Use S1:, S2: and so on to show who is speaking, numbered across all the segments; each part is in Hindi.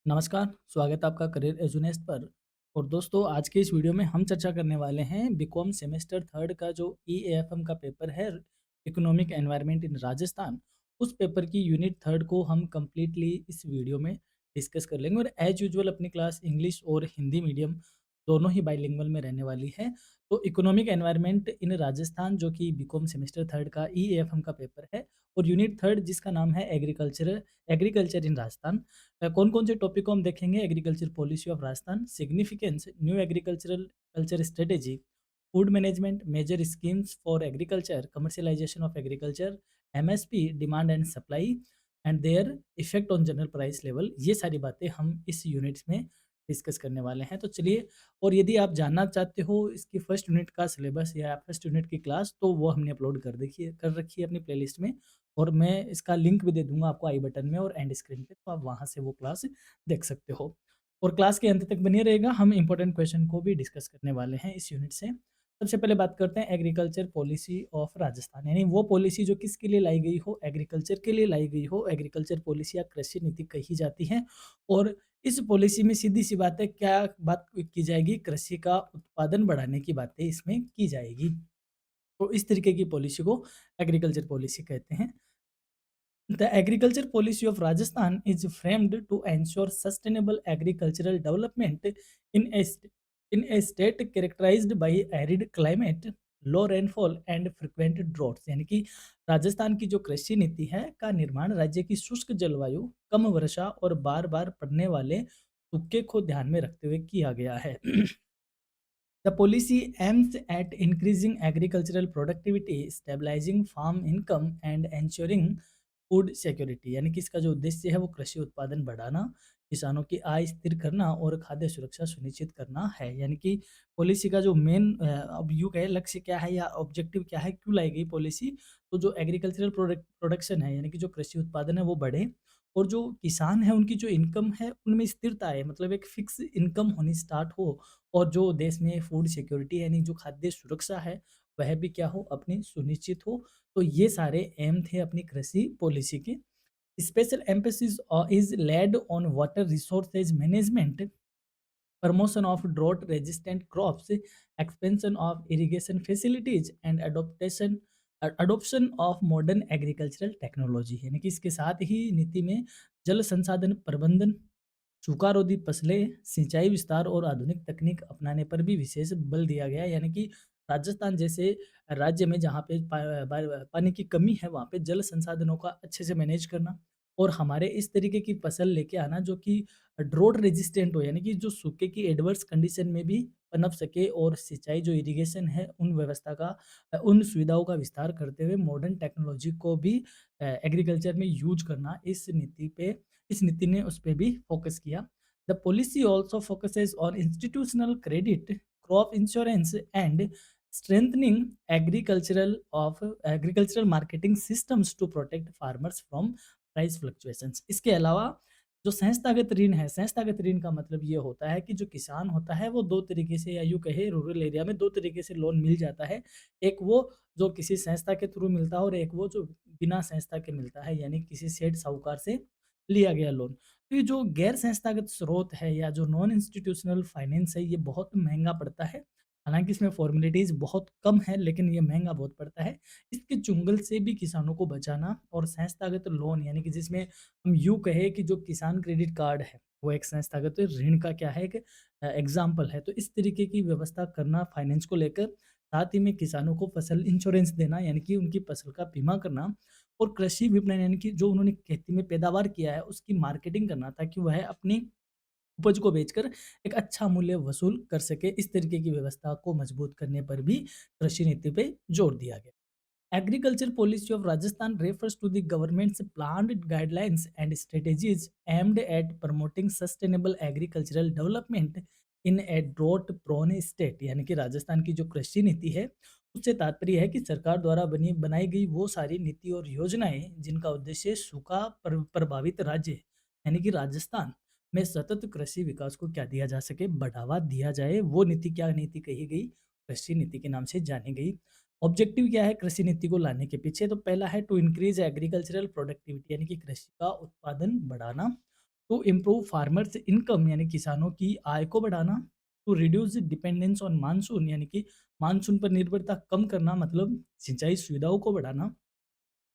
S1: नमस्कार, स्वागत है आपका करियर एजुनेस्ट पर। और दोस्तों, आज के इस वीडियो में हम चर्चा करने वाले हैं बीकॉम सेमेस्टर थर्ड का जो ईएएफएम का पेपर है, इकोनॉमिक एनवायरनमेंट इन राजस्थान। उस पेपर की यूनिट थर्ड को हम कंप्लीटली इस वीडियो में डिस्कस कर लेंगे। और एज यूजुअल अपनी क्लास इंग्लिश और हिंदी मीडियम दोनों ही बाइलिंगुअल में रहने वाली है। तो इकोनॉमिक एनवायरनमेंट इन राजस्थान जो कि बीकॉम सेमेस्टर थर्ड का ईएएफएम का पेपर है, और यूनिट थर्ड जिसका नाम है एग्रीकल्चर एग्रीकल्चर इन राजस्थान। कौन-कौन से टॉपिक को हम देखेंगे? Agriculture policy of Rajasthan, significance, new agricultural culture strategy, food management, major schemes for agriculture, commercialisation of agriculture, MSP, demand and supply and their effect on general price level. ये सारी बातें हम इस यूनिट्स में डिस्कस करने वाले हैं। तो चलिए, और यदि आप जानना चाहते हो इसकी फर्स्ट यूनिट का सिलेबस या फर्स्ट यूनिट की क्लास, तो वो हमने अपलोड कर रखी है अपनी प्लेलिस्ट में। और मैं इसका लिंक भी दे दूँगा आपको आई बटन में और एंड स्क्रीन पे, तो आप वहाँ से वो क्लास देख सकते हो। और क्लास के अंत तक बने रहिएगा, हम इम्पोर्टेंट क्वेश्चन को भी डिस्कस करने वाले हैं इस यूनिट से। सबसे पहले बात करते हैं एग्रीकल्चर पॉलिसी ऑफ राजस्थान, यानी वो पॉलिसी जो किसके लिए लाई गई हो, एग्रीकल्चर के लिए लाई गई हो। एग्रीकल्चर पॉलिसी या कृषि नीति कही जाती है। और इस पॉलिसी में सीधी-सी बात है, क्या बात की जाएगी? कृषि का उत्पादन बढ़ाने की बातें इसमें की जाएगी। तो इस तरीके की पॉलिसी को एग्रीकल्चर पॉलिसी कहते हैं। The agriculture policy of Rajasthan is framed to ensure sustainable agricultural development in a, st- in a state characterized by arid climate, low rainfall and frequent droughts। यानी कि राजस्थान की जो कृषि नीति है का निर्माण राज्य की शुष्क जलवायु, कम वर्षा और बार बार पड़ने वाले सूखे को ध्यान में रखते हुए किया गया है। The policy aims at increasing agricultural productivity, stabilizing farm income and ensuring food security. यानी कि इसका जो उद्देश्य है वो कृषि उत्पादन बढ़ाना, किसानों की आय स्थिर करना और खाद्य सुरक्षा सुनिश्चित करना है। यानी कि पॉलिसी का जो मेन अब यूँ कहें लक्ष्य क्या है या ऑब्जेक्टिव क्या है, क्यों लाई गई पॉलिसी? तो जो एग्रीकल्चरल प्रोडक्शन है, यानी कि जो कृषि उत्पादन है वो बढ़े, और जो किसान है उनकी जो इनकम है उनमें स्थिरता आए, मतलब एक फिक्स इनकम होनी स्टार्ट हो। और जो देश में फूड सिक्योरिटी यानी जो खाद्य सुरक्षा है वह भी क्या हो, अपनी सुनिश्चित हो। तो ये सारे एम थे अपनी कृषि पॉलिसी के। Special emphasis is laid on water resources management, promotion of drought resistant crops, expansion of irrigation facilities and adoption of modern agricultural technology. यानी कि इसके साथ ही नीति में जल संसाधन प्रबंधन, सूखा रोधी फसलें, सिंचाई विस्तार और आधुनिक तकनीक अपनाने पर भी विशेष बल दिया गया है। यानी कि राजस्थान जैसे राज्य में जहाँ पे पानी की कमी है, वहाँ पे जल संसाधनों का अच्छे से मैनेज करना, और हमारे इस तरीके की फसल लेके आना जो कि ड्रोट रेजिस्टेंट हो, यानी कि जो सूखे की एडवर्स कंडीशन में भी पनप सके, और सिंचाई जो इरिगेशन है उन व्यवस्था का उन सुविधाओं का विस्तार करते हुए मॉडर्न टेक्नोलॉजी को भी एग्रीकल्चर में यूज करना, इस नीति ने उस पे भी फोकस किया। The policy also focuses on institutional credit, crop insurance and strengthening agricultural marketing systems to protect farmers from price fluctuations. इसके अलावा जो संस्थागत ऋण है, संस्थागत ऋण का मतलब ये होता है कि जो किसान होता है वो 2 तरीके से, या यूँ कहें रूरल एरिया में 2 तरीके से लोन मिल जाता है। एक वो जो किसी संस्था के थ्रू मिलता है, और एक वो जो बिना संस्था के मिलता है, यानी किसी सेठ साहूकार से लिया गया लोन। तो ये जो गैर संस्थागत स्रोत है या जो नॉन इंस्टीट्यूशनल फाइनेंस है, ये बहुत महँगा पड़ता है। हालाँकि इसमें फॉर्मेलिटीज़ बहुत कम है, लेकिन ये महँगा बहुत पड़ता है। इसके चुंगल से भी किसानों को बचाना, और संस्थागत लोन यानी कि जिसमें हम यूँ कहें कि जो किसान क्रेडिट कार्ड है, वो एक संस्थागत ऋण का क्या है, एक एग्ज़ाम्पल है। तो इस तरीके की व्यवस्था करना फाइनेंस को लेकर, साथ ही में किसानों को फसल इंश्योरेंस देना, यानी कि उनकी फसल का बीमा करना, और कृषि विपणन यानी कि जो उन्होंने खेती में पैदावार किया है उसकी मार्केटिंग करना, ताकि वह अपनी उपज को बेचकर एक अच्छा मूल्य वसूल कर सके। इस तरीके की व्यवस्था को मजबूत करने पर भी कृषि नीति पे जोर दिया गया। Agriculture policy of Rajasthan refers to the government's planned guidelines and strategies aimed at promoting sustainable agricultural development in a drought-prone state। यानी कि राजस्थान की जो कृषि नीति है, उससे तात्पर्य है कि सरकार द्वारा बनी बनाई गई वो सारी नीति और योजनाएं जिनका उद्देश्य सूखा प्रभावित राज्य यानी कि राजस्थान में सतत कृषि विकास को क्या दिया जा सके, बढ़ावा दिया जाए। वो नीति क्या नीति कही गई? कृषि नीति के नाम से जानी गई। ऑब्जेक्टिव क्या है कृषि नीति को लाने के पीछे? तो पहला है टू इंक्रीज एग्रीकल्चरल प्रोडक्टिविटी, यानी कि कृषि का उत्पादन बढ़ाना। टू इम्प्रूव फार्मर्स इनकम यानी किसानों की आय को बढ़ाना, to reduce dependence on monsoon यानी कि मानसून पर निर्भरता कम करना मतलब सिंचाई सुविधाओं को बढ़ाना,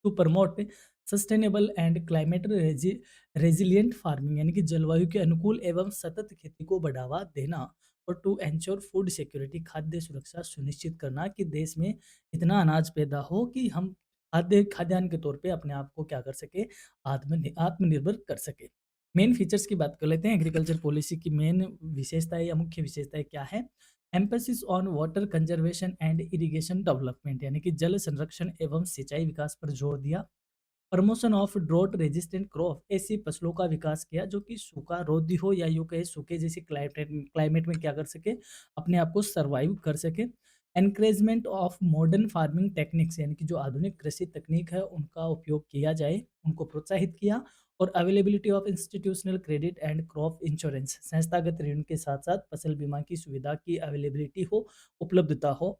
S1: to promote sustainable and climate resilient farming यानी कि जलवायु के अनुकूल एवं सतत खेती को बढ़ावा देना, और टू एंश्योर फूड सिक्योरिटी खाद्य सुरक्षा सुनिश्चित करना कि देश में इतना अनाज पैदा हो कि हम खाद्यान्न के तौर पे अपने आप को क्या कर सके, आत्मनिर्भर कर सके। मेन फीचर्स की बात कर लेते हैं। एग्रीकल्चर पॉलिसी की मेन विशेषताएं या मुख्य विशेषताएं क्या है? Emphasis on water conservation and irrigation development यानी कि जल संरक्षण एवं सिंचाई विकास पर जोर दिया। Promotion of drought resistant crop ऐसी फसलों का विकास किया जो कि सूखा रोधी हो या यूं कहे सूखे जैसे क्लाइमेट में क्या कर सके, अपने आप को सरवाइव कर सके। Encouragement of modern farming techniques यानी कि जो आधुनिक कृषि तकनीक है उनका उपयोग किया जाए, उनको प्रोत्साहित किया। और availability of institutional credit and crop insurance संस्थागत ऋण के साथ साथ फसल बीमा की सुविधा की अवेलेबिलिटी हो, उपलब्धता हो।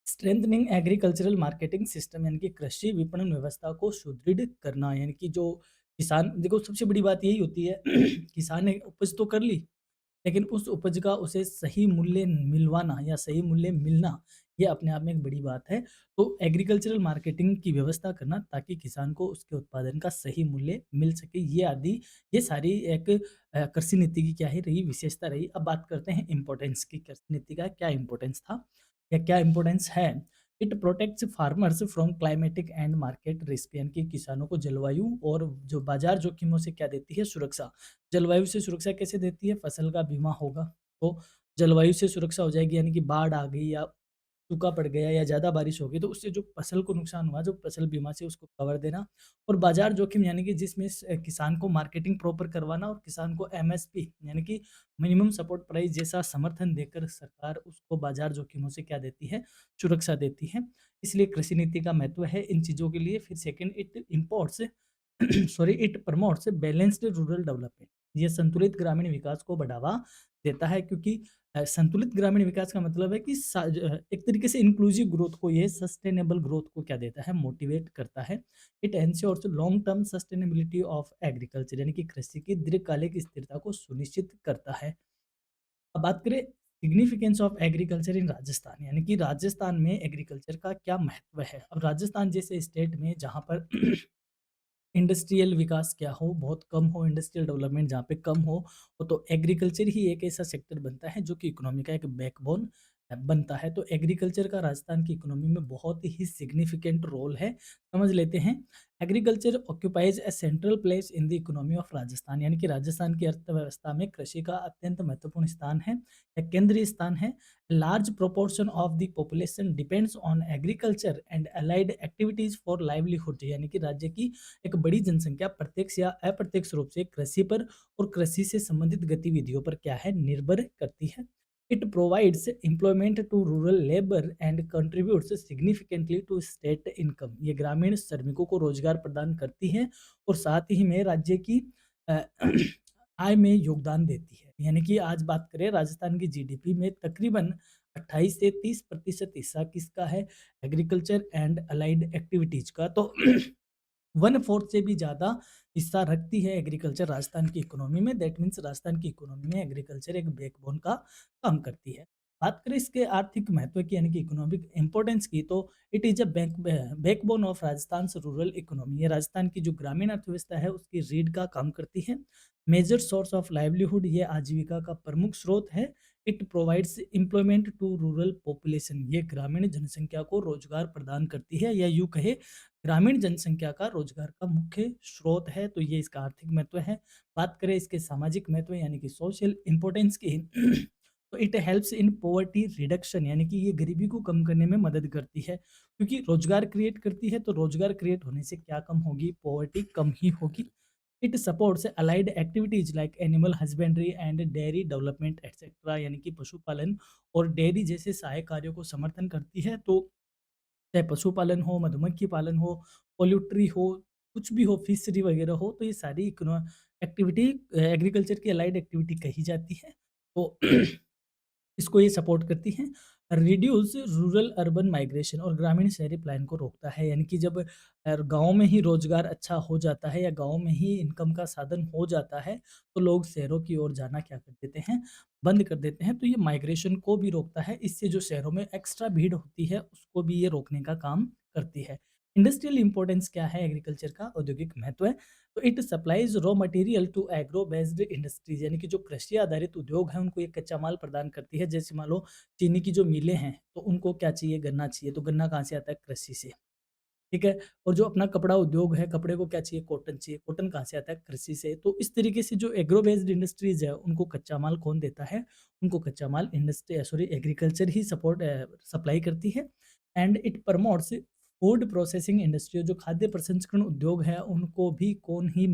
S1: स्ट्रेंथनिंग एग्रीकल्चरल मार्केटिंग सिस्टम यानी कि कृषि विपणन व्यवस्था को सुदृढ़ करना यानी कि जो किसान देखो सबसे बड़ी बात यही होती है किसान ने उपज तो कर ली, लेकिन उस उपज का उसे सही मूल्य मिलवाना या सही मूल्य मिलना, ये अपने आप में एक बड़ी बात है। तो एग्रीकल्चरल मार्केटिंग की व्यवस्था करना ताकि किसान को उसके उत्पादन का सही मूल्य मिल सके, ये सारी एक कृषि नीति की क्या है रही विशेषता रही। अब बात करते हैं इंपॉर्टेंस की, कृषि नीति का क्या इंपॉर्टेंस था या क्या इंपॉर्टेंस है। It protects farmers from climatic and market risk यानी कि किसानों को जलवायु और जो बाजार जोखिमों से क्या देती है, सुरक्षा। जलवायु से सुरक्षा कैसे देती है? फसल का बीमा होगा, तो जलवायु से सुरक्षा हो जाएगी यानी कि बाढ़ आ गई या सूखा पड़ गया या ज़्यादा बारिश हो गई तो उससे जो फसल को नुकसान हुआ, जो फसल बीमा से उसको कवर देना। और बाजार जोखिम यानी कि जिसमें किसान को मार्केटिंग प्रॉपर करवाना और किसान को एमएसपी यानी कि मिनिमम सपोर्ट प्राइस जैसा समर्थन देकर सरकार उसको बाजार जोखिमों से क्या देती है, सुरक्षा देती है। इसलिए कृषि नीति का महत्व है इन चीज़ों के लिए। फिर second, it imports sorry it promotes balanced rural development, ये संतुलित ग्रामीण विकास को बढ़ावा देता है क्योंकि संतुलित ग्रामीण विकास का मतलब है कि एक तरीके से इंक्लूसिव ग्रोथ को, ये सस्टेनेबल ग्रोथ को क्या देता है, मोटिवेट करता है। It ensures long term sustainability of agriculture यानी कि कृषि की दीर्घकालिक स्थिरता को सुनिश्चित करता है। अब बात करें significance of agriculture in Rajasthan यानी कि राजस्थान में एग्रीकल्चर का क्या महत्व है। अब राजस्थान जैसे स्टेट में जहाँ पर इंडस्ट्रियल विकास क्या हो, बहुत कम हो, इंडस्ट्रियल डेवलपमेंट जहाँ पे कम हो, वो तो एग्रीकल्चर ही एक ऐसा सेक्टर बनता है जो कि इकोनॉमी का एक बैकबोन बनता है। तो एग्रीकल्चर का राजस्थान की इकोनॉमी में बहुत ही सिग्निफिकेंट रोल है। समझ लेते हैं। Agriculture occupies A central place in the economy of Rajasthan यानी कि राजस्थान की अर्थव्यवस्था में कृषि का अत्यंत महत्वपूर्ण स्थान है या केंद्रीय स्थान है। Large proportion of the population depends on agriculture and allied activities for livelihood यानी कि राज्य की एक बड़ी जनसंख्या प्रत्यक्ष या अप्रत्यक्ष रूप से कृषि पर और कृषि से संबंधित गतिविधियों पर क्या है, निर्भर करती है। It provides employment to rural labour and contributes significantly to state income, ये ग्रामीण श्रमिकों को रोजगार प्रदान करती है और साथ ही में राज्य की अ, आय में योगदान देती है। यानी कि आज बात करें राजस्थान की जीडीपी में तकरीबन 28 से 30% हिस्सा किसका है, एग्रीकल्चर एंड अलाइड एक्टिविटीज का। तो 1/4 से भी ज़्यादा हिस्सा रखती है एग्रीकल्चर राजस्थान की इकोनॉमी में। दैट मीन्स राजस्थान की इकोनॉमी में एग्रीकल्चर एक बैकबोन का काम करती है। बात करें इसके आर्थिक महत्व की यानी कि इकोनॉमिक इंपॉर्टेंस की, तो it is a backbone of Rajasthan rural economy. ये राजस्थान की जो ग्रामीण अर्थव्यवस्था है उसकी रीढ़ का काम करती है। मेजर सोर्स ऑफ लाइवलीहुड, ये आजीविका का प्रमुख स्रोत है। It provides employment to rural population, ये ग्रामीण जनसंख्या को रोजगार प्रदान करती है या यूं कहे ग्रामीण जनसंख्या का रोजगार का मुख्य स्रोत है। तो ये इसका आर्थिक महत्व है। बात करें इसके सामाजिक महत्व यानी कि सोशल इंपॉर्टेंस की तो it helps in poverty reduction यानी कि ये गरीबी को कम करने में मदद करती है क्योंकि रोजगार क्रिएट करती है। तो रोजगार क्रिएट होने से क्या कम होगी, पॉवर्टी कम ही होगी। It supports allied activities like animal husbandry and dairy development etcetera यानी कि पशुपालन और डेयरी जैसे सहायक कार्यों को समर्थन करती है। तो चाहे पशुपालन हो, मधुमक्खी पालन हो, पोल्ट्री हो, कुछ भी हो, फिशरी वगैरह हो, तो ये सारी एक्टिविटी एग्रीकल्चर की अलाइड एक्टिविटी कही जाती है। तो इसको ये सपोर्ट करती हैं। रिड्यूस रूरल अर्बन माइग्रेशन और ग्रामीण शहरी प्लान को रोकता है। यानी कि जब गाँव में ही रोज़गार अच्छा हो जाता है या गाँव में ही इनकम का साधन हो जाता है, तो लोग शहरों की ओर जाना क्या कर देते हैं, बंद कर देते हैं। तो ये माइग्रेशन को भी रोकता है। इससे जो शहरों में एक्स्ट्रा भीड़ होती है, उसको भी ये रोकने का काम करती है। इंडस्ट्रियल इम्पोर्टेंस क्या है एग्रीकल्चर का? औद्योगिक महत्व है। तो it supplies raw material to agro based industries, यानी कि जो कृषि आधारित उद्योग हैं, उनको ये कच्चा माल प्रदान करती है। जैसे मान लो चीनी की जो मिलें हैं, तो उनको क्या चाहिए? गन्ना चाहिए, तो गन्ना कहाँ से आता है? कृषि से, ठीक है? और जो अपना कपड़ा उद्योग है, कपड़े को क्या चाहिए? कॉटन चाहिए, कॉटन कहाँ से आता है? कृषि से। तो इस तरीके से जो एग्रो बेस्ड इंडस्ट्रीज़ है, उनको कच्चा माल कौन देता है? उनको कच्चा माल एग्रीकल्चर ही सप्लाई करती है। And it promotes food processing industry, जो खाद्य प्रसंस्करण उद्योग है, उनको भी कौन ही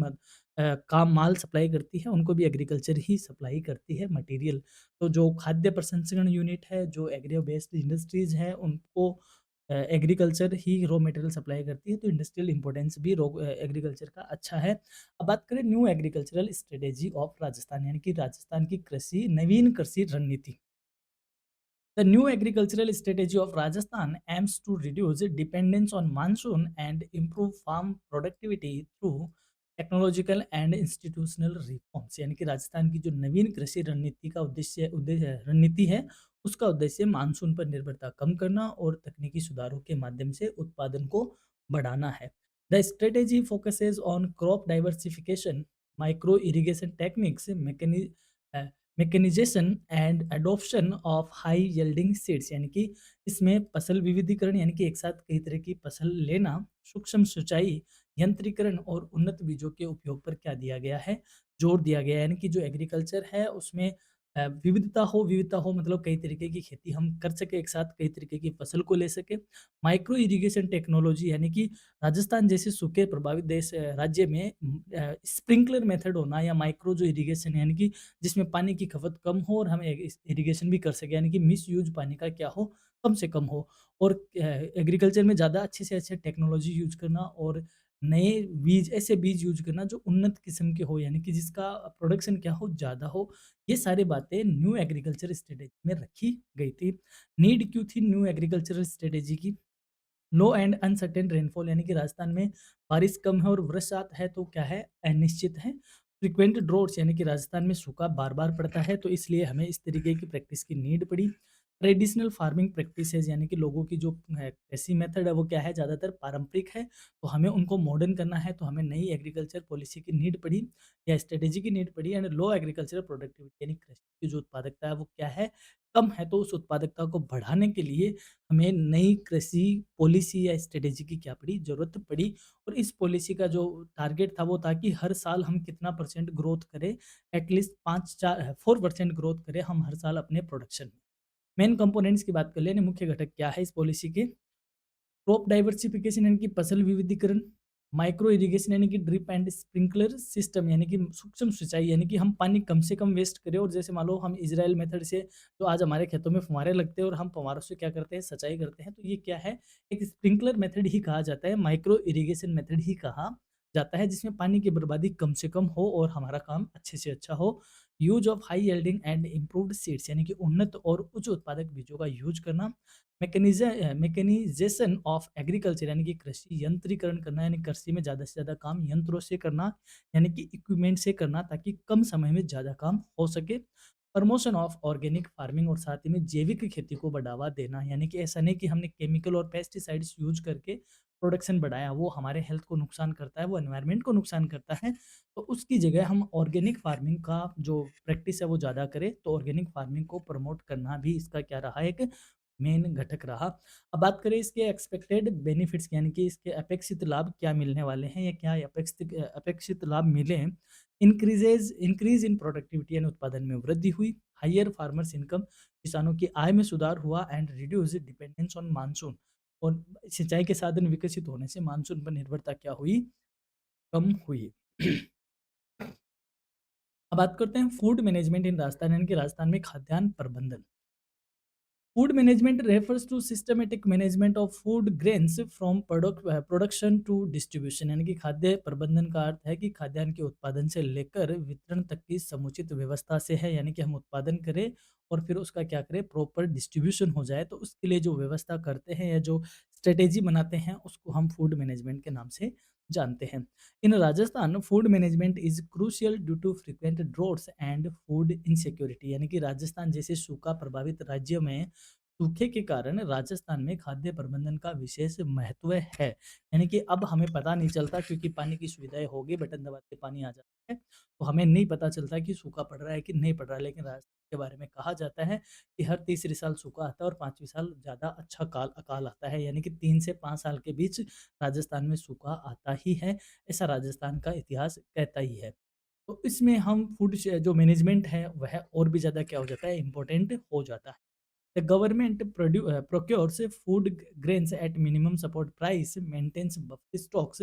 S1: काम माल सप्लाई करती है? उनको भी एग्रीकल्चर ही सप्लाई करती है मटीरियल। तो जो खाद्य प्रसंस्करण यूनिट है, जो एग्रो बेस्ड इंडस्ट्रीज़ है, उनको एग्रीकल्चर ही रॉ मटेरियल सप्लाई करती है। तो इंडस्ट्रियल इंपॉर्टेंस भी एग्रीकल्चर का अच्छा है। अब बात करें new agricultural strategy of Rajasthan, यानी कि राजस्थान की कृषि नवीन कृषि रणनीति। The new agricultural strategy of Rajasthan aims to reduce dependence on monsoon and improve farm productivity through technological and institutional reforms. यानी कि राजस्थान की जो नवीन कृषि रणनीति का उद्देश्य रणनीति है, उसका उद्देश्य मानसून पर निर्भरता कम करना और तकनीकी सुधारों के माध्यम से उत्पादन को बढ़ाना है। The strategy focuses on crop diversification, micro irrigation techniques, mechanisation and adoption of high yielding seeds. यानी कि इसमें फसल विविधीकरण, यानी कि एक साथ कई तरह की फसल लेना, सूक्ष्म सिंचाई, यंत्रीकरण और उन्नत बीजों के उपयोग पर क्या दिया गया है? जोर दिया गया है। यानी कि जो एग्रीकल्चर है उसमें विविधता हो मतलब कई तरीके की खेती हम कर सके, एक साथ कई तरीके की फसल को ले सके। माइक्रो इरिगेशन टेक्नोलॉजी, यानी कि राजस्थान जैसे सूखे प्रभावित राज्य में स्प्रिंकलर मेथड होना या माइक्रो जो इरिगेशन, यानी कि जिसमें पानी की खपत कम हो और हम इरिगेशन भी कर सकें, यानी कि मिस यूज पानी का क्या हो? कम से कम हो। और एग्रीकल्चर में ज़्यादा अच्छे से अच्छे टेक्नोलॉजी यूज करना और नए बीज, ऐसे बीज यूज करना जो उन्नत किस्म के हो, यानी कि जिसका प्रोडक्शन क्या हो? ज़्यादा हो। ये सारी बातें न्यू एग्रीकल्चर स्ट्रेटेजी में रखी गई थी। नीड क्यों थी न्यू एग्रीकल्चरल स्ट्रेटेजी की? लो एंड अनसर्टेन रेनफॉल, यानी कि राजस्थान में बारिश कम है और बरसात है तो क्या है? अनिश्चित है। फ्रीक्वेंट ड्रॉट्स, यानी कि राजस्थान में सूखा बार-बार पड़ता है, तो इसलिए हमें इस तरीके की प्रैक्टिस की नीड पड़ी। ट्रेडिशनल फार्मिंग प्रैक्टिसेज़, यानी कि लोगों की जो कृषि मेथड है वो क्या है? ज़्यादातर पारंपरिक है, तो हमें उनको मॉडर्न करना है, तो हमें नई एग्रीकल्चर पॉलिसी की नीड पड़ी या स्ट्रेटेजी की नीड पड़ी। एंड लो एग्रीकल्चरल प्रोडक्टिविटी, यानी कृषि की जो उत्पादकता है वो क्या है? कम है, तो उस उत्पादकता को बढ़ाने के लिए हमें नई कृषि पॉलिसी या स्ट्रेटेजी की क्या पड़ी? ज़रूरत पड़ी। और इस पॉलिसी का जो टारगेट था वो था कि हर साल हम कितना परसेंट ग्रोथ करें, एटलीस्ट 4% ग्रोथ करें हम हर साल अपने प्रोडक्शन में। मेन कंपोनेंट्स की बात कर लें, यानी मुख्य घटक क्या है इस पॉलिसी के? क्रॉप डाइवर्सिफिकेशन, यानी कि फसल विविधीकरण, माइक्रो इरिगेशन यानी कि ड्रिप एंड स्प्रिंकलर सिस्टम, यानी कि सूक्ष्म सिंचाई, यानी कि हम पानी कम से कम वेस्ट करें। और जैसे मान लो हम इजराइल मेथड से, जो आज हमारे खेतों में फुहारे लगते हैं और हम फुहारों से क्या करते हैं? सिंचाई करते हैं, तो ये क्या है? एक स्प्रिंकलर मेथड ही कहा जाता है, माइक्रो इरिगेशन मेथड ही कहा जाता है, जिसमें पानी की बर्बादी कम से कम हो और हमारा काम अच्छे से अच्छा हो। Use of high yielding and improved seeds, यानी कि उन्नत और उच्च उत्पादक बीजों का यूज करना। मैकेनाइजेशन ऑफ एग्रीकल्चर, यानी कि कृषि यंत्रीकरण करना, यानी कृषि में ज़्यादा से ज़्यादा काम यंत्रों से करना, यानी कि इक्विपमेंट से करना, ताकि कम समय में ज़्यादा काम हो सके। प्रमोशन ऑफ ऑर्गेनिक फार्मिंग, और साथ ही में जैविक खेती को बढ़ावा देना, यानी कि ऐसा नहीं कि हमने केमिकल और पेस्टिसाइड्स यूज करके प्रोडक्शन बढ़ाया, वो हमारे हेल्थ को नुकसान करता है, वो एनवायरनमेंट को नुकसान करता है। तो उसकी जगह हम ऑर्गेनिक फार्मिंग का जो प्रैक्टिस है वो ज़्यादा करें, तो ऑर्गेनिक फार्मिंग को प्रमोट करना भी इसका क्या रहा? एक मेन घटक रहा। अब बात करें इसके एक्सपेक्टेड बेनिफिट्स की, यानी कि इसके अपेक्षित लाभ क्या मिलने वाले हैं या क्या अपेक्षित अपेक्षित लाभ मिले हैं। इंक्रीज इन प्रोडक्टिविटी, यानी उत्पादन में वृद्धि हुई। हायर फार्मर्स इनकम, किसानों की आय में सुधार हुआ। And reduce dependence on monsoon, और सिंचाई के साधन विकसित होने से मानसून पर निर्भरता क्या हुई? कम हुई। अब बात करते हैं फूड मैनेजमेंट इन राजस्थान, यानी कि राजस्थान में खाद्यान्न प्रबंधन। Food management refers to systematic management of food grains from production to distribution, यानी कि खाद्य प्रबंधन का अर्थ है कि खाद्यान्न के उत्पादन से लेकर वितरण तक की समुचित व्यवस्था से है, यानी कि हम उत्पादन करें और फिर उसका क्या करें, प्रॉपर डिस्ट्रीब्यूशन हो जाए, तो उसके लिए जो व्यवस्था करते हैं या जो स्ट्रेटेजी बनाते हैं उसको हम फूड मैनेजमेंट के नाम से जानते हैं। In Rajasthan food management is crucial due to frequent droughts and food insecurity, यानी कि राजस्थान जैसे सूखा प्रभावित राज्यों में सूखे के कारण राजस्थान में खाद्य प्रबंधन का विशेष महत्व है। यानी कि अब हमें पता नहीं चलता, क्योंकि पानी की सुविधाएं होगी, बटन दबाते पानी आ जाता है, तो हमें नहीं पता चलता कि सूखा पड़ रहा है कि नहीं पड़ रहा है। लेकिन राजस्थान के बारे में कहा जाता है कि हर तीसरी साल सूखा आता है और 5वीं साल ज़्यादा अच्छा अकाल आता है, यानी कि 3 से 5 साल के बीच राजस्थान में सूखा आता ही है, ऐसा राजस्थान का इतिहास कहता ही है। तो इसमें हम जो मैनेजमेंट है वह और भी ज़्यादा क्या हो जाता है, इम्पोर्टेंट हो जाता है। The government procures food grains at minimum support price, maintains buffer stocks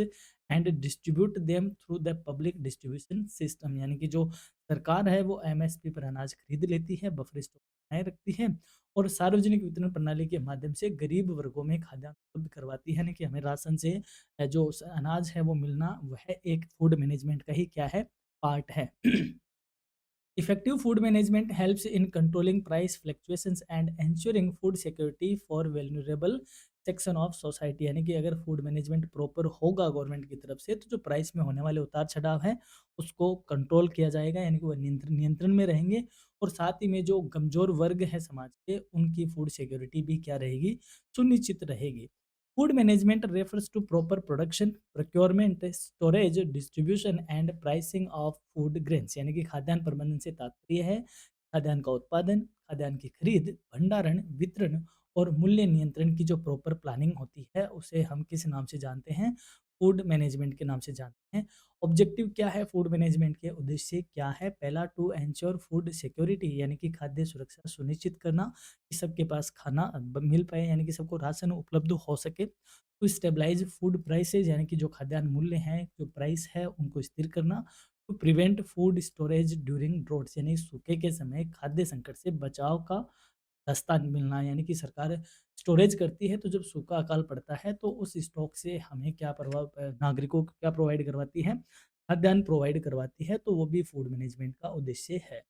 S1: and distribute them through the public distribution system, यानी कि जो सरकार है वो एमएसपी पर अनाज खरीद लेती है, बफर स्टॉक बनाए रखती है और सार्वजनिक वितरण प्रणाली के माध्यम से गरीब वर्गों में खाद्यान्न उपलब्ध करवाती है, यानी कि हमें राशन से अनाज है वो मिलना, वह एक फूड मैनेजमेंट का ही क्या है, पार्ट है। Effective food management helps in controlling price fluctuations and ensuring food security for vulnerable section of society, यानी कि अगर फूड मैनेजमेंट प्रॉपर होगा गवर्नमेंट की तरफ से, तो जो प्राइस में होने वाले उतार चढ़ाव है उसको कंट्रोल किया जाएगा, यानी कि वो नियंत्रण में रहेंगे और साथ ही में जो कमजोर वर्ग है समाज के उनकी फूड सिक्योरिटी भी क्या रहेगी, सुनिश्चित रहेगी। Food management refers to proper production, procurement, storage, distribution and pricing of food grains, यानी कि खाद्यान्न प्रबंधन से तात्पर्य है खाद्यान्न का उत्पादन, खाद्यान्न की खरीद, भंडारण, वितरण और मूल्य नियंत्रण की जो प्रॉपर प्लानिंग होती है उसे हम किस नाम से जानते हैं, फूड मैनेजमेंट के नाम से जानते हैं। ऑब्जेक्टिव क्या है फूड मैनेजमेंट के, उद्देश्य क्या है, पहला टू एंश्योर फूड सिक्योरिटी, यानी कि खाद्य सुरक्षा सुनिश्चित करना कि सबके पास खाना मिल पाए, यानी कि सबको राशन उपलब्ध हो सके। टू स्टेबलाइज फूड प्राइसेज, यानी कि जो खाद्यान्न मूल्य हैं, जो प्राइस है उनको स्थिर करना। To prevent food storage during droughts, यानी सूखे के समय खाद्य संकट से बचाव का रास्ता मिलना, यानी कि सरकार स्टोरेज करती है, तो जब सूखा अकाल पड़ता है तो उस स्टॉक से हमें क्या नागरिकों को क्या प्रोवाइड करवाती है, खाद्यान्न प्रोवाइड करवाती है, तो वो भी फूड मैनेजमेंट का उद्देश्य है।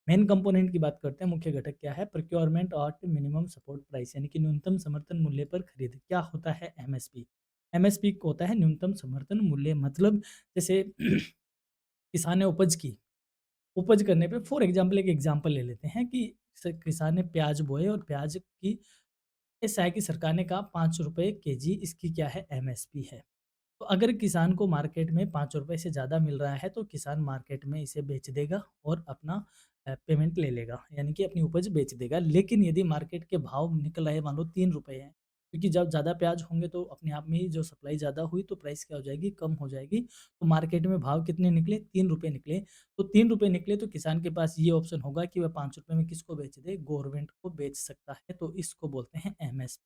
S1: मेन कंपोनेंट की बात करते हैं, मुख्य घटक क्या है, procurement at minimum support price, यानी कि न्यूनतम समर्थन मूल्य पर खरीद। क्या होता है एमएसपी, एमएसपी होता है न्यूनतम समर्थन मूल्य, मतलब जैसे किसान ने उपज की, उपज करने पे फॉर एग्जांपल एक एग्जांपल ले लेते हैं कि किसान ने प्याज बोए और प्याज की ऐसा है कि सरकार ने कहा ₹5 केजी इसकी क्या है, एमएसपी है। तो अगर किसान को मार्केट में ₹5 से ज़्यादा मिल रहा है तो किसान मार्केट में इसे बेच देगा और अपना पेमेंट ले लेगा, यानी कि अपनी उपज बेच देगा। लेकिन यदि मार्केट के भाव निकल आए मान लो ₹3 हैं, क्योंकि जब ज़्यादा प्याज होंगे तो अपने आप में ही जो सप्लाई ज़्यादा हुई तो प्राइस क्या हो जाएगी, कम हो जाएगी। तो मार्केट में भाव कितने निकले, ₹3 निकले। तो ₹3 निकले तो किसान के पास ये ऑप्शन होगा कि वह ₹5 में किसको बेच दे, गवर्नमेंट को बेच सकता है। तो इसको बोलते हैं एमएसपी।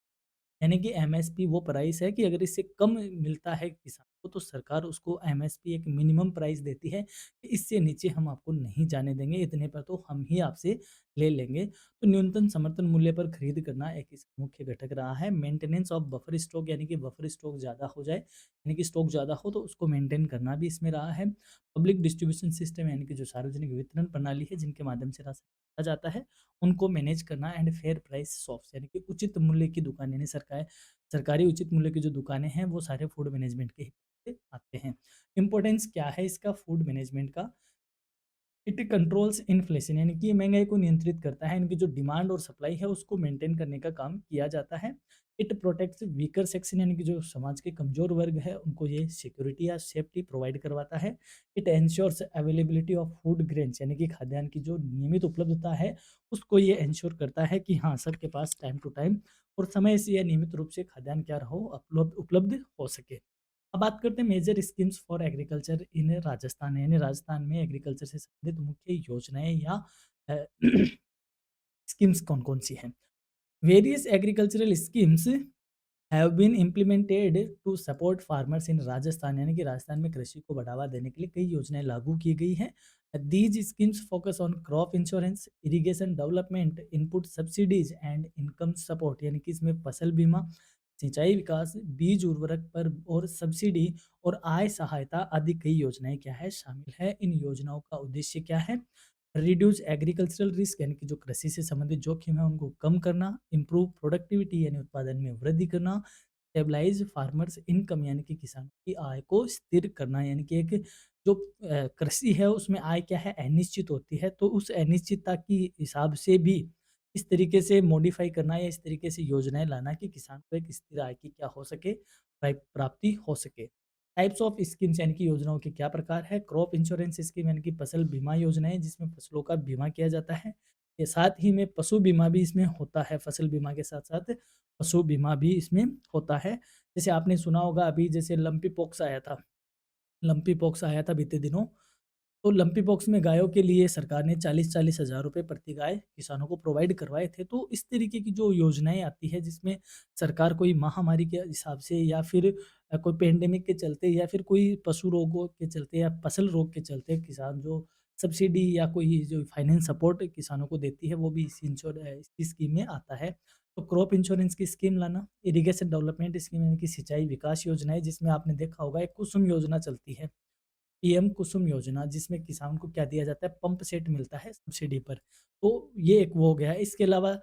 S1: यानी कि एमएसपी वो प्राइस है कि अगर इससे कम मिलता है किसान को तो सरकार उसको एमएसपी एक मिनिमम प्राइस देती है कि इससे नीचे हम आपको नहीं जाने देंगे, इतने पर तो हम ही आपसे ले लेंगे। तो न्यूनतम समर्थन मूल्य पर खरीद करना एक इसका मुख्य घटक रहा है। मेंटेनेंस ऑफ बफर स्टॉक, यानी कि बफर स्टॉक ज़्यादा हो जाए, यानी कि स्टॉक ज़्यादा हो तो उसको मेंटेन करना भी इसमें रहा है। पब्लिक डिस्ट्रीब्यूशन सिस्टम, यानी कि जो सार्वजनिक वितरण प्रणाली है जिनके माध्यम से राशन दिया जाता है उनको मैनेज करना। एंड फेयर प्राइस शॉप्स, यानी कि उचित मूल्य की दुकान, यानी सरकारी उचित मूल्य की जो दुकानें हैं वो सारे फूड मैनेजमेंट के ही से आते हैं। इम्पोर्टेंस क्या है इसका फूड मैनेजमेंट का, इट कंट्रोल्स इन्फ्लेशन, यानी कि ये महंगाई को नियंत्रित करता है, इनकी जो डिमांड और सप्लाई है उसको मेंटेन करने का काम किया जाता है। इट प्रोटेक्ट्स वीकर सेक्शन, यानी कि जो समाज के कमजोर वर्ग है उनको ये सिक्योरिटी या सेफ्टी प्रोवाइड करवाता है। It ensures availability of food grains, यानी कि खाद्यान्न की जो नियमित उपलब्धता है उसको ये इंश्योर करता है कि हाँ सबके पास टाइम टू टाइम और समय से या नियमित रूप से खाद्यान्न क्या रहो उपलब्ध हो सके। अब बात करते हैं major schemes for agriculture in Rajasthan, यानी राजस्थान में एग्रीकल्चर से संबंधित मुख्य योजनाएं या स्कीम्स कौन कौन सी हैं। Various agricultural schemes have been implemented to support farmers in Rajasthan, यानी कि राजस्थान में कृषि को बढ़ावा देने के लिए कई योजनाएं लागू की गई हैं। These schemes focus on crop insurance, irrigation development, input subsidies and income support, यानी कि इसमें फसल बीमा, सिंचाई विकास, बीज उर्वरक पर और सब्सिडी और आय सहायता आदि कई योजनाएं क्या है शामिल है। इन योजनाओं का उद्देश्य क्या है? रिड्यूस एग्रीकल्चरल रिस्क यानी कि जो कृषि से संबंधित जोखिम है उनको कम करना, इम्प्रूव प्रोडक्टिविटी यानी उत्पादन में वृद्धि करना, स्टेबलाइज फार्मर्स इनकम यानी कि किसानों की आय को स्थिर करना, यानी कि एक जो कृषि है उसमें आय क्या है अनिश्चित होती है, तो उस अनिश्चितता की हिसाब से भी इस तरीके से मॉडिफाई करना या इस तरीके से योजनाएं लाना कि किसान को एक स्थिर आय की क्या हो सके, प्राप्ति हो सके। टाइप्स ऑफ स्कीम्स यानी कि योजनाओं के क्या प्रकार है? क्रॉप इंश्योरेंस स्कीम यानी कि फसल बीमा योजनाएं जिसमें फसलों का बीमा किया जाता है। के साथ ही में पशु बीमा भी इसमें होता है, फसल बीमा के साथ साथ पशु बीमा भी इसमें होता है। जैसे आपने सुना होगा अभी जैसे लंपी पॉक्स आया था बीते दिनों, तो लंपी पॉक्स में गायों के लिए सरकार ने 40-40 हज़ार रुपए प्रति गाय किसानों को प्रोवाइड करवाए थे। तो इस तरीके की जो योजनाएँ आती है जिसमें सरकार कोई महामारी के हिसाब से या फिर कोई पैंडेमिक के चलते या फिर कोई पशु रोगों के चलते या फसल रोग के चलते किसान जो सब्सिडी या कोई जो फाइनेंस सपोर्ट किसानों को देती है वो भी इसी स्कीम में आता है। तो क्रॉप इंश्योरेंस की स्कीम लाना, इरिगेशन डेवलपमेंट स्कीम यानी कि सिंचाई विकास योजनाएँ जिसमें आपने देखा होगा एक कुसुम योजना चलती है। पीएम कुसुम योजना जिसमें किसान को क्या दिया जाता है पंप सेट मिलता है सब्सिडी पर। तो ये एक वो हो गया है। इसके अलावा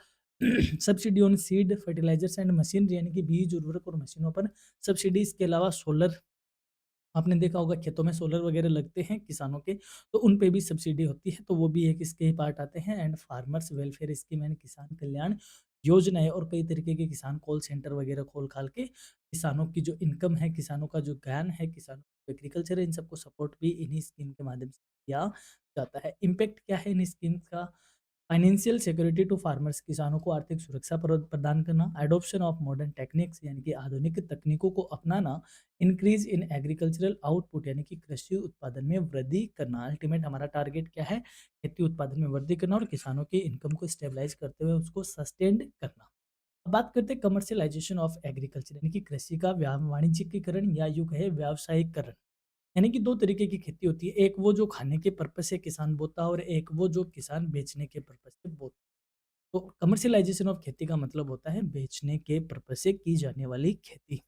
S1: subsidy on seed, fertilisers and machinery यानी कि बीज, उर्वरक और मशीनों पर सब्सिडी। इसके अलावा सोलर, आपने देखा होगा खेतों में सोलर वगैरह लगते हैं किसानों के, तो उन पे भी सब्सिडी होती है, तो वो भी एक इसके ही पार्ट आते हैं। एंड फार्मर्स वेलफेयर स्कीम यानी किसान कल्याण योजना है और कई तरीके के किसान कॉल सेंटर वगैरह खोल-खाल के किसानों की जो इनकम है, किसानों का जो ज्ञान है, किसानों को एग्रीकल्चर है, इन सबको सपोर्ट भी इन्हीं स्कीम के माध्यम से किया जाता है। इम्पैक्ट क्या है इन स्कीम्स का? फाइनेंशियल सिक्योरिटी टू फार्मर्स, किसानों को आर्थिक सुरक्षा प्रदान करना, एडॉप्शन ऑफ मॉडर्न टेक्निक्स यानी कि आधुनिक तकनीकों को अपनाना, इंक्रीज इन एग्रीकल्चरल आउटपुट यानी कि कृषि उत्पादन में वृद्धि करना। अल्टीमेट हमारा टारगेट क्या है? खेती उत्पादन में वृद्धि करना और किसानों की इनकम को स्टेबलाइज करते हुए उसको सस्टेन्ड करना। अब बात करते हैं कमर्शियलाइजेशन ऑफ एग्रीकल्चर यानी कि कृषि का वाणिज्यिकीकरण या यूं कहे व्यावसायिकरण। यानी कि 2 तरीके की खेती होती है, एक वो जो खाने के पर्पज़ से किसान बोता है और एक वो जो किसान बेचने के पर्पज़ से बोता है। तो कमर्शियलाइज़ेशन ऑफ खेती का मतलब होता है बेचने के पर्पज़ से की जाने वाली खेती।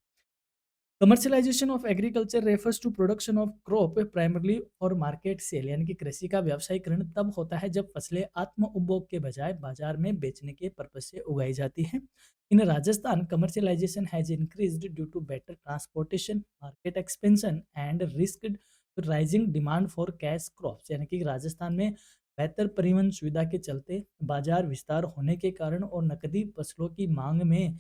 S1: Commercialisation of agriculture refers to production of crop primarily और मार्केट सेल, यानी कि कृषि का व्यावसायीकरण तब होता है जब फसलें आत्म उपभोग के बजाय बाजार में बेचने के पर्पज से उगाई जाती हैं। In Rajasthan commercialisation has increased due to better transportation, market expansion and risk rising demand for cash crops, यानी कि राजस्थान में बेहतर परिवहन सुविधा के चलते बाजार विस्तार होने के कारण और नकदी फसलों की मांग में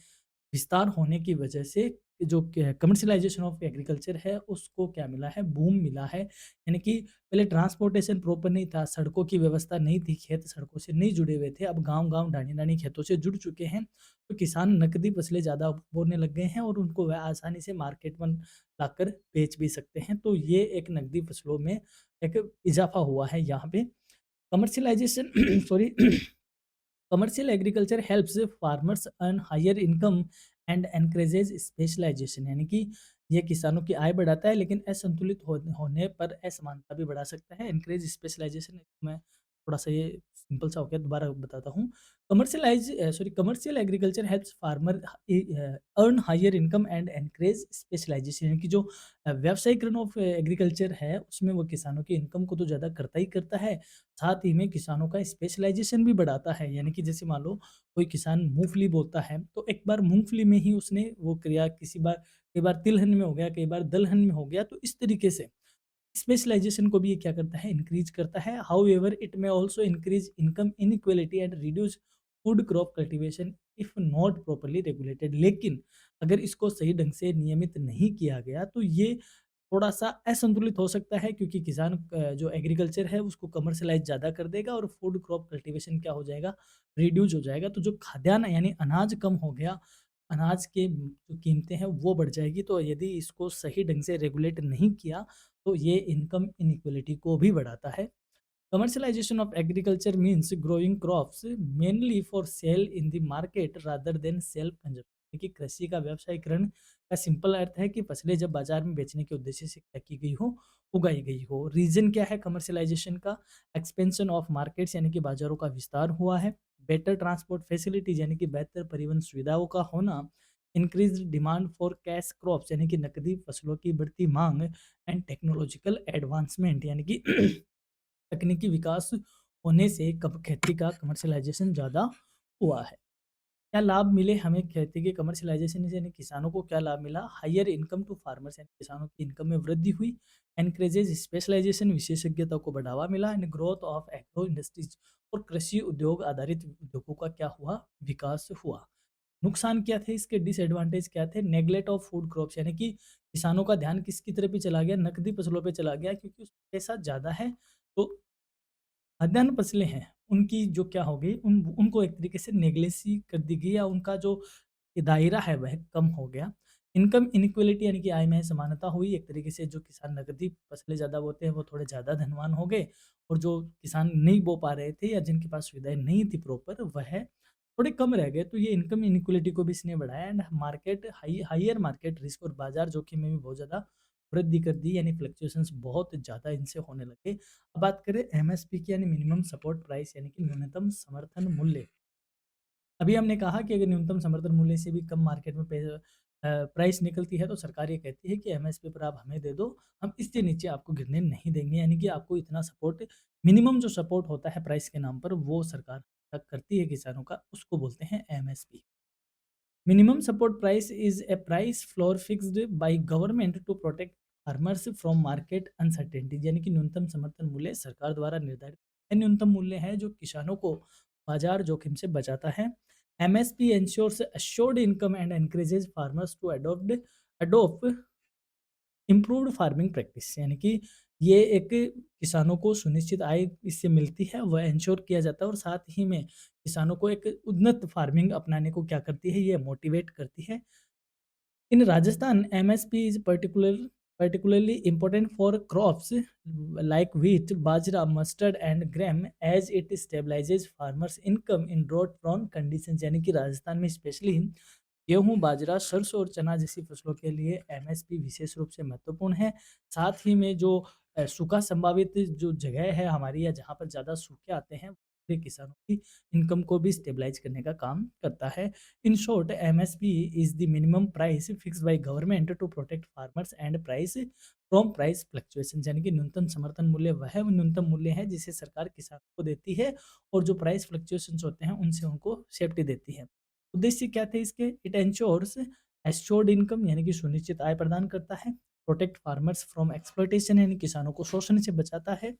S1: विस्तार होने की वजह से जो कमर्शियलाइजेशन ऑफ एग्रीकल्चर है उसको क्या मिला है? बूम मिला है। यानी कि पहले ट्रांसपोर्टेशन प्रॉपर नहीं था, सड़कों की व्यवस्था नहीं थी, खेत सड़कों से नहीं जुड़े हुए थे, अब गांव-गांव, ढाणी-ढाणी खेतों से जुड़ चुके हैं, तो किसान नकदी फसलें ज़्यादा बोने लग गए हैं और उनको वह आसानी से मार्केट में लाकर बेच भी सकते हैं। तो ये एक नकदी फसलों में एक इजाफा हुआ है यहाँ पे। Commercialisation sorry commercial agriculture helps farmers earn higher income and encourages specialisation, यानी कि ये किसानों की आय बढ़ाता है लेकिन असंतुलित होने पर असमानता भी बढ़ा सकता है। एनकरेज स्पेशलाइजेशन में थोड़ा सा ये सिंपल सा हो गया, दोबारा बताता हूँ। Commercial agriculture helps farmer earn higher income and encourage specialisation, यानी कि जो व्यावसायीकरण ऑफ एग्रीकल्चर है उसमें वो किसानों की इनकम को तो ज़्यादा करता ही करता है, साथ ही में किसानों का स्पेशलाइजेशन भी बढ़ाता है। यानी कि जैसे मान लो कोई किसान मूँगफली बोता है, तो एक बार मूँगफली में ही उसने वो क्रिया कई बार तिलहन में हो गया, कई बार दलहन में हो गया, तो इस तरीके से स्पेशलाइजेशन को भी ये क्या करता है? इंक्रीज़ करता है। However it may also increase income inequality and reduce food crop cultivation if not properly regulated. लेकिन अगर इसको सही ढंग से नियमित नहीं किया गया, तो ये थोड़ा-सा असंतुलित हो सकता है क्योंकि किसान जो एग्रीकल्चर है उसको कमर्शियलाइज़ ज़्यादा कर देगा और फूड क्रॉप कल्टीवेशन क्या हो जाएगा? रिड्यूस हो जाएगा। तो जो खाद्यान्न यानी अनाज कम हो गया, अनाज के जो कीमतें हैं वो बढ़ जाएगी। तो यदि इसको सही ढंग से रेगुलेट नहीं किया, तो ये इनकम इनइक्वालिटी को भी बढ़ाता है। Commercialization of agriculture means growing crops mainly for sale in the market rather than self consumption, कि कृषि का व्यवसायीकरण का सिंपल अर्थ है कि फसलें जब बाजार में बेचने के उद्देश्य से क्या की गई हो, उगाई गई हो। रीजन क्या है कमर्शियलाइजेशन का? एक्सपेंशन ऑफ मार्केट्स यानी कि बाजारों का विस्तार हुआ है। बेटर ट्रांसपोर्ट फैसिलिटीज यानी कि बेहतर परिवहन सुविधाओं का होना। Increase demand for cash crops यानी कि नकदी फसलों की बढ़ती मांग। एंड टेक्नोलॉजिकल एडवांसमेंट यानी कि तकनीकी विकास होने से कब खेती का कमर्शियलाइजेशन ज़्यादा हुआ है। क्या लाभ मिले हमें खेती के कमर्शियलाइजेशन से, यानी किसानों को क्या लाभ मिला? हायर इनकम टू फार्मर्स यानी किसानों की इनकम में वृद्धि हुई। एनकरेजेज स्पेशलाइजेशन विशेषज्ञता को बढ़ावा मिला। And growth of agro industries और कृषि उद्योग आधारित उद्योगों का क्या हुआ? विकास हुआ। नुकसान क्या थे इसके? डिसएडवांटेज क्या थे? नेग्लेक्ट ऑफ फूड क्रॉप्स यानी कि किसानों का ध्यान किसकी तरफ ही चला गया? नकदी फसलों पे चला गया, क्योंकि उसमें पैसा ज़्यादा है। तो खाद्यान्न फसलें हैं, उनकी जो क्या हो गई, उनको एक तरीके से नेग्लेसी कर दी गई, या उनका जो दायरा है वह कम हो गया। इनकम इनइक्वालिटी यानी कि आय में समानता हुई। एक तरीके से जो किसान नकदी फसलें ज़्यादा बोते हैं वो थोड़े ज़्यादा धनवान हो गए, और जो किसान नहीं बो पा रहे थे या जिनके पास सुविधाएँ नहीं थी प्रॉपर, वह थोड़े कम रह गए। तो ये इनकम इनइक्वालिटी को भी इसने बढ़ाया। And market higher market risk और बाजार जोखिम में भी बहुत ज़्यादा वृद्धि कर दी, यानी फ्लक्चुएशंस बहुत ज़्यादा इनसे होने लगे। अब बात करें एमएसपी की, यानी मिनिमम सपोर्ट प्राइस यानी कि न्यूनतम समर्थन मूल्य। अभी हमने कहा कि अगर न्यूनतम समर्थन मूल्य से भी कम मार्केट में प्राइस निकलती है, तो सरकार ये कहती है कि एमएसपी पर आप हमें दे दो, हम इससे नीचे आपको गिरने नहीं देंगे। यानी कि आपको इतना सपोर्ट, मिनिमम जो सपोर्ट होता है प्राइस के नाम पर, वो सरकार तक करती है किसानों का, उसको बोलते हैं MSP. Minimum support price is a price floor fixed by government to protect farmers from market uncertainty। यानी कि न्यूनतम समर्थन मूल्य सरकार द्वारा निर्धारित न्यूनतम मूल्य है जो किसानों को बाजार जोखिम से बचाता है। MSP ensures assured income and encourages farmers to adopt improved farming practice. यानी कि ये एक किसानों को सुनिश्चित आय इससे मिलती है, वह इंश्योर किया जाता है, और साथ ही में किसानों को एक उन्नत फार्मिंग अपनाने को क्या करती है, ये मोटिवेट करती है। In Rajasthan MSP is particularly important for crops like wheat, bajra, mustard and gram as it stabilizes farmers income in drought prone conditions। यानी कि राजस्थान में स्पेशली गेहूँ, बाजरा, सरसों और चना जैसी फसलों के लिए एमएसपी विशेष रूप से महत्वपूर्ण है। साथ ही में जो सूखा संभावित जो जगह है हमारी, या जहाँ पर ज़्यादा सूखे आते हैं, ये किसानों की इनकम को भी स्टेबलाइज करने का काम करता है। In short, MSP is the minimum price fixed by government to protect farmers and price from price fluctuations. यानी कि न्यूनतम समर्थन मूल्य वह न्यूनतम मूल्य है जिसे सरकार किसानों को देती है, और जो प्राइस फ्लक्चुएशंस होते हैं उनसे उनको सेफ्टी देती है। उद्देश्य क्या थे इसके? इट एंश्योर्स एश्योर्ड इनकम यानी कि सुनिश्चित आय प्रदान करता है। प्रोटेक्ट फार्मर्स फ्रॉम एक्सप्लॉइटेशन यानी किसानों को शोषण से बचाता है।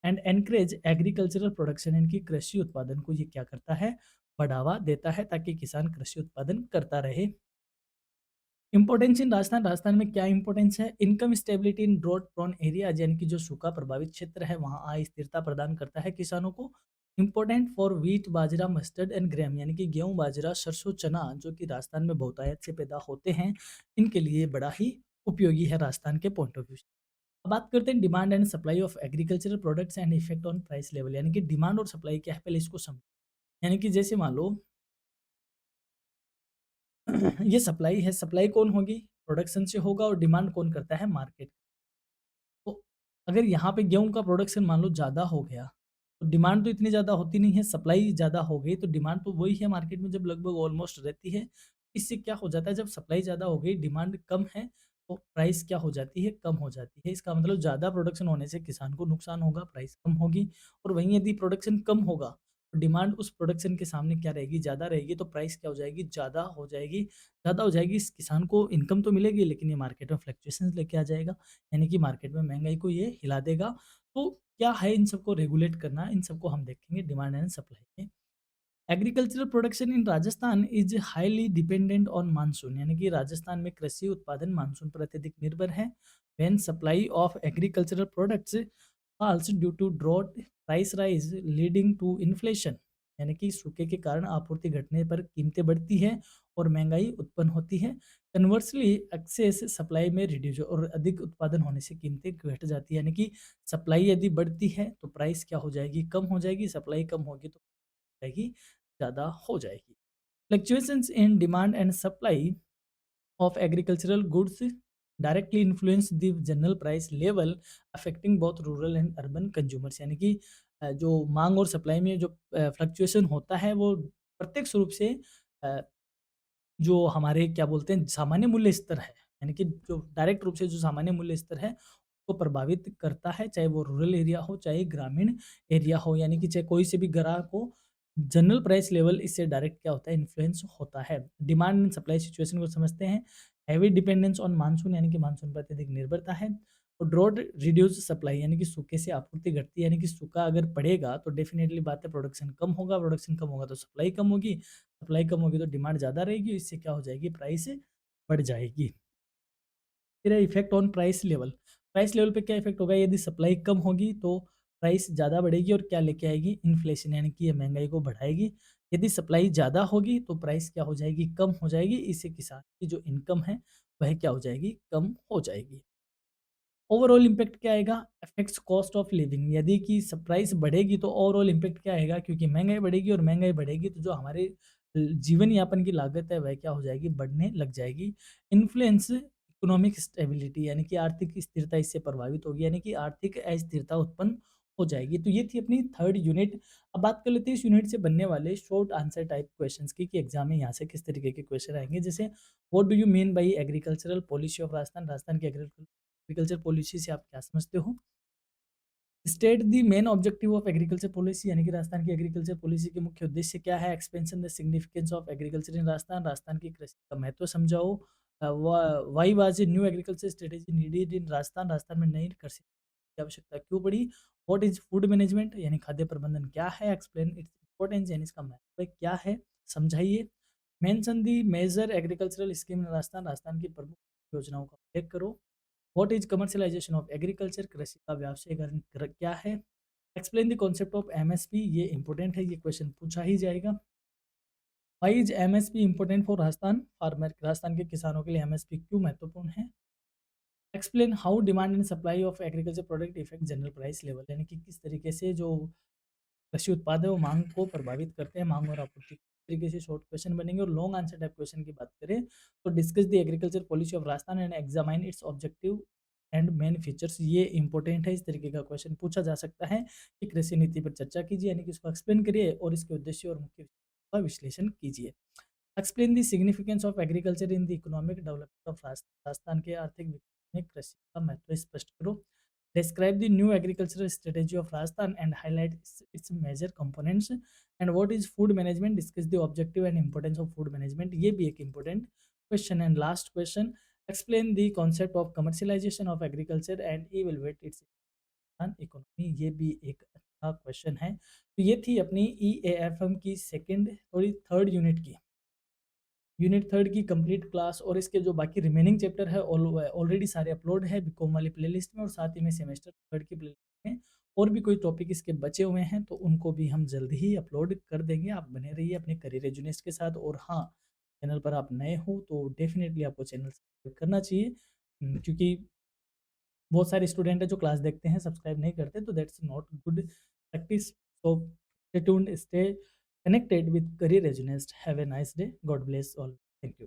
S1: एंड एनकरेज एग्रीकल्चरल प्रोडक्शन यानी कि कृषि उत्पादन को ये क्या करता है? बढ़ावा देता है, ताकि किसान कृषि उत्पादन करता रहे। इंपॉर्टेंस इन राजस्थान, राजस्थान में क्या इंपॉर्टेंस है? Income stability in drought prone area, यानी कि जो सूखा प्रभावित क्षेत्र है वहाँ आय स्थिरता प्रदान करता है किसानों को। Important for wheat, bajra, mustard and gram, यानी कि गेहूं, बाजरा, सरसों, चना जो कि राजस्थान में बहुतायत से पैदा होते हैं, इनके लिए बड़ा ही उपयोगी है राजस्थान के पॉइंट ऑफ व्यू से। अब बात करते हैं demand and supply of agricultural products and effect on price level. यानी कि डिमांड और सप्लाई क्या है, पहले इसको समझ। यानी कि जैसे मान लो ये सप्लाई है, सप्लाई कौन होगी? प्रोडक्शन से होगा, और डिमांड कौन करता है? मार्केट। तो अगर यहाँ पे गेहूँ का प्रोडक्शन मान लो ज़्यादा हो गया, तो डिमांड तो इतनी ज़्यादा होती नहीं है, सप्लाई ज़्यादा हो गई, तो डिमांड तो वही है मार्केट में जब लगभग ऑलमोस्ट रहती है। इससे क्या हो जाता है, जब सप्लाई ज़्यादा हो गई, डिमांड कम है, तो प्राइस क्या हो जाती है? कम हो जाती है। इसका मतलब ज़्यादा प्रोडक्शन होने से किसान को नुकसान होगा, प्राइस कम होगी। और वहीं यदि प्रोडक्शन कम होगा, तो डिमांड उस प्रोडक्शन के सामने क्या रहेगी? ज़्यादा रहेगी, तो प्राइस क्या हो जाएगी? ज़्यादा हो जाएगी। ज़्यादा हो जाएगी, इस किसान को इनकम तो मिलेगी, लेकिन ये मार्केट में फ्लक्चुएशंस लेके आ जाएगा। यानी कि मार्केट में महंगाई को ये हिला देगा। तो क्या है इन सबको रेगुलेट करना, इन सबको हम देखेंगे डिमांड एंड सप्लाई में। Agricultural production in Rajasthan is highly dependent on monsoon, यानी कि राजस्थान में कृषि उत्पादन मानसून पर अत्यधिक निर्भर है। When supply of agricultural products falls due to drought, price rise leading to inflation, यानी कि सूखे के कारण आपूर्ति घटने पर कीमतें बढ़ती है और महंगाई उत्पन्न होती है। कन्वर्सली एक्सेस सप्लाई में रिड्यूस, और अधिक उत्पादन होने से कीमतें घट जाती है। यानी कि सप्लाई यदि बढ़ती है तो प्राइस क्या हो जाएगी? कम हो जाएगी। सप्लाई कम होगी तो जाएगी, ज़्यादा हो जाएगी। Fluctuations in demand and supply of agricultural goods directly influence the general price level affecting both rural and urban consumers, यानी कि जो मांग और सप्लाई में जो फ्लक्चुएशन होता है वो प्रत्यक्ष रूप से अ, जो हमारे क्या बोलते हैं सामान्य मूल्य स्तर है, यानी कि जो डायरेक्ट रूप से जो सामान्य मूल्य स्तर है को प्रभावित करता है, चाहे वो रूरल एरिया हो चाहे ग्रामीण एरिया हो, यानी कि चाहे कोई से भी ग्राहक हो, जनरल प्राइस लेवल इससे डायरेक्ट क्या होता है इन्फ्लुएंस होता है। डिमांड एंड सप्लाई सिचुएशन को समझते हैं। हैवी डिपेंडेंस ऑन मानसून, यानी कि मानसून पर अत्यधिक निर्भरता है। और ड्रॉट रिड्यूस सप्लाई, यानी कि सूखे से आपूर्ति घटती है, यानी कि सूखा अगर पड़ेगा तो डेफिनेटली बात है प्रोडक्शन कम होगा, प्रोडक्शन कम होगा तो सप्लाई कम होगी, सप्लाई कम होगी तो डिमांड ज़्यादा रहेगी, इससे क्या हो जाएगी प्राइस बढ़ जाएगी। फिर effect on price level, price level पे क्या इफेक्ट होगा, यदि सप्लाई कम होगी तो प्राइस ज़्यादा बढ़ेगी और क्या लेके आएगी इन्फ्लेशन, यानी कि ये महंगाई को बढ़ाएगी। यदि सप्लाई ज़्यादा होगी तो प्राइस क्या हो जाएगी कम हो जाएगी, इससे किसान की जो इनकम है वह क्या हो जाएगी कम हो जाएगी। ओवरऑल इम्पैक्ट क्या आएगा, अफेक्ट्स कॉस्ट ऑफ लिविंग, यदि कि प्राइस बढ़ेगी तो ओवरऑल इम्पैक्ट क्या आएगा, क्योंकि महंगाई बढ़ेगी और महंगाई बढ़ेगी तो जो हमारे जीवन यापन की लागत है वह क्या हो जाएगी बढ़ने लग जाएगी। इन्फ्लुएंस इकोनॉमिक स्टेबिलिटी, यानी कि आर्थिक स्थिरता इससे प्रभावित होगी, यानी कि आर्थिक अस्थिरता उत्पन्न हो जाएगी। तो ये थी अपनी थर्ड यूनिट। अब बात कर लेते हैं इस यूनिट से बनने वाले शॉर्ट आंसर टाइप क्वेश्चंस की, कि एग्जाम में यहाँ से किस तरीके के क्वेश्चन आएंगे। जैसे what do you mean by agricultural policy of Rajasthan, Rajasthan की एग्रीकल्चर पॉलिसी से आप क्या समझते हो। State the main objective of agriculture policy, यानी कि राजस्थान की एग्रीकल्चर पॉलिसी के मुख्य उद्देश्य क्या है। Expansion the significance of agriculture in Rajasthan, Rajasthan की कृषि का महत्व समझाओ। Why was a new agriculture strategy needed in Rajasthan, Rajasthan में नई कृषि की आवश्यकता क्यों पड़ी। व्हाट इज फूड मैनेजमेंट, यानी खाद्य प्रबंधन क्या है। एक्सप्लेन इट्स इंपॉर्टेंस, यानी इसका महत्व क्या है समझाइए। Mention the major agricultural scheme in Rajasthan, Rajasthan की प्रमुख योजनाओं का उल्लेख करो। What is commercialisation of agriculture, कृषि का व्यावसायीकरण क्या है। Explain the concept of MSP, ये इंपॉर्टेंट है, ये क्वेश्चन पूछा ही जाएगा। Why is MSP important for Rajasthan farmer, Rajasthan के किसानों के लिए एमएसपी क्यों महत्वपूर्ण है। Explain how demand and supply of agriculture product effect general price level, यानी कि किस तरीके से जो कृषि उत्पाद है वो मांग को प्रभावित करते हैं, मांग और आपूर्ति तरीके से शॉर्ट क्वेश्चन बनेंगे। और लॉन्ग आंसर टाइप क्वेश्चन की बात करें तो discuss the agriculture policy of Rajasthan and examine it's objective and main features, ये इंपॉर्टेंट है, इस तरीके का क्वेश्चन पूछा जा सकता है कि कृषि नीति पर चर्चा कीजिए, यानी कि इसको एक्सप्लेन करिए और इसके उद्देश्य और मुख्य का विश्लेषण कीजिए। Explain the significance of agriculture in the economic development of Rajasthan के आर्थिक विकास में कृषि का महत्व स्पष्ट करो। Describe the new agricultural strategy of Rajasthan and highlight its major components. And what is food management, discuss the objective and importance of food management, ये भी एक important question. And last question, explain the concept of commercialisation of agriculture and evaluate its economy, ये भी एक अच्छा क्वेश्चन है। तो ये थी अपनी EAFM की सेकेंड थोड़ी थर्ड यूनिट की, यूनिट थर्ड की कंप्लीट क्लास। और इसके जो बाकी रिमेनिंग चैप्टर है ऑलरेडी सारे अपलोड है बीकॉम वाली प्लेलिस्ट में, और साथ ही में सेमेस्टर थर्ड की प्लेलिस्ट में और भी कोई टॉपिक इसके बचे हुए हैं तो उनको भी हम जल्द ही अपलोड कर देंगे। आप बने रहिए अपने करियर एजुनेस्ट के साथ। और हाँ, चैनल पर आप नए हो तो डेफिनेटली आपको चैनल सब्सक्राइब करना चाहिए, क्योंकि बहुत सारे स्टूडेंट हैं जो क्लास देखते हैं सब्सक्राइब नहीं करते, तो that's not good practice. So stay tuned, stay connected with career Edunest. Have a nice day, God bless all, thank you.